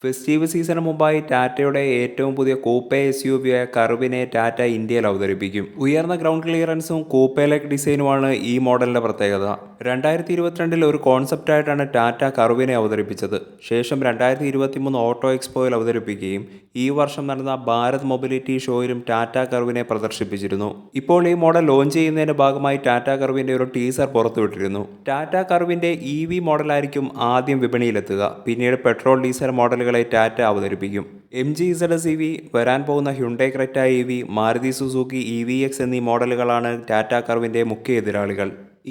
Festive സീസണിന് മുമ്പായി ടാറ്റയുടെ ഏറ്റവും പുതിയ കൂപ്പെ SUV-യായ കർവിനെ ടാറ്റ ഇന്ത്യയിൽ അവതരിപ്പിക്കും. ഉയർന്ന ഗ്രൗണ്ട് ക്ലിയറൻസും കൂപ്പെ ലൈക്ക് ഡിസൈനുമാണ് ഈ മോഡലിന്റെ പ്രത്യേകത. 2022 ഒരു കോൺസെപ്റ്റായിട്ടാണ് ടാറ്റ കർവിനെ അവതരിപ്പിച്ചത്. ശേഷം 2023 ഓട്ടോ എക്സ്പോയിൽ അവതരിപ്പിക്കുകയും ഈ വർഷം നടന്ന ഭാരത് മൊബിലിറ്റി ഷോയിലും ടാറ്റ കർവിനെ പ്രദർശിപ്പിച്ചിരുന്നു. ഇപ്പോൾ ഈ മോഡൽ ലോഞ്ച് ചെയ്യുന്നതിന്റെ ഭാഗമായി ടാറ്റ കർവിന്റെ ഒരു ടീസർ പുറത്തുവിട്ടിരുന്നു. ടാറ്റ കർവിന്റെ EV മോഡലായിരിക്കും ആദ്യം വിപണിയിലെത്തുക. പിന്നീട് പെട്രോൾ ഡീസൽ മോഡലുകളെ ടാറ്റ അവതരിപ്പിക്കും. MG ZS EV, വരാൻ പോകുന്ന Hyundai Creta EV, Maruti Suzuki EVX എന്നീ മോഡലുകളാണ് ടാറ്റ കർവിന്റെ മുഖ്യ എതിരാളികൾ.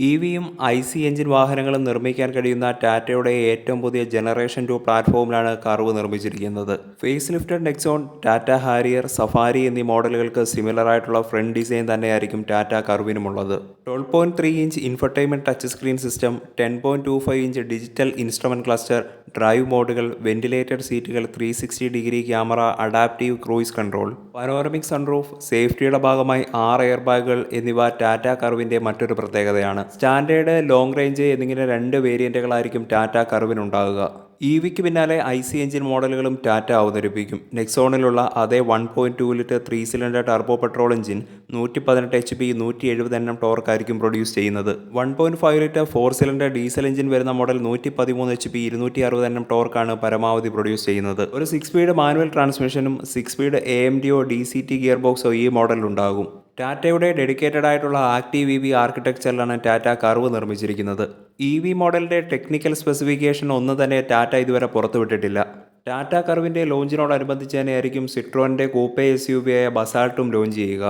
EVയും IC എഞ്ചിൻ വാഹനങ്ങളും നിർമ്മിക്കാൻ കഴിയുന്ന ടാറ്റയുടെ ഏറ്റവും പുതിയ ജനറേഷൻ 2 പ്ലാറ്റ്ഫോമിലാണ് കർവ് നിർമ്മിച്ചിരിക്കുന്നത്. Face lifted Nexon, Tata Harrier, Safari എന്നീ മോഡലുകൾക്ക് സിമിലർ ആയിട്ടുള്ള ഫ്രണ്ട് ഡിസൈൻ തന്നെയായിരിക്കും ടാറ്റ കർവിനുമുള്ളത്. 12.3 inch infotainment touch screen system, 10.25 inch digital instrument cluster, drive മോഡുകൾ, വെന്റിലേറ്റഡ് സീറ്റുകൾ, 360 camera, adaptive cruise control, panoramic sunroof, സേഫ്റ്റിയുടെ ഭാഗമായി 6 എയർ ബാഗുകൾ എന്നിവ ടാറ്റ കർവിന്റെ മറ്റൊരു പ്രത്യേകതയാണ്. സ്റ്റാൻഡേർഡ്, ലോങ് റേഞ്ച് എന്നിങ്ങനെ 2 വേരിയന്റുകളായിരിക്കും ടാറ്റ കർവിനുണ്ടാകുക. EVക്ക് പിന്നാലെ IC എഞ്ചിൻ മോഡലുകളും ടാറ്റ അവതരിപ്പിക്കും. നെക്സോണിലുള്ള അതേ 1.2 litre 3 cylinder turbo petrol engine 118 HP 170 Nm ടോർക്കായിരിക്കും പ്രൊഡ്യൂസ് ചെയ്യുന്നത്. 1.5 ലിറ്റർ 4 സിലിണ്ടർ ഡീസൽ എഞ്ചിൻ വരുന്ന മോഡൽ 113 HP 260 Nm ടോർക്കാണ് പരമാവധി പ്രൊഡ്യൂസ് ചെയ്യുന്നത്. ഒരു 6 സ്പീഡ് മാനുവൽ ട്രാൻസ്മിഷനും 6 സ്പീഡ് AMDO DCT ഗിയർ ബോക്സോ ഈ മോഡലിലുണ്ടാകും. ടാറ്റയുടെ ഡെഡിക്കേറ്റഡ് ആയിട്ടുള്ള ആക്റ്റീവ് EV ആർക്കിടെക്ചറിലാണ് ടാറ്റ കർവ് നിർമ്മിച്ചിരിക്കുന്നത്. EV മോഡലിന്റെ ടെക്നിക്കൽ സ്പെസിഫിക്കേഷൻ ഒന്നും തന്നെ ടാറ്റ ഇതുവരെ പുറത്തുവിട്ടിട്ടില്ല. ടാറ്റ കർവിന്റെ ലോഞ്ചിനോടനുബന്ധിച്ച് തന്നെയായിരിക്കും സിട്രോന്റെ കൂപ്പെ SUV-യായ ബസാൾട്ടും ലോഞ്ച് ചെയ്യുക.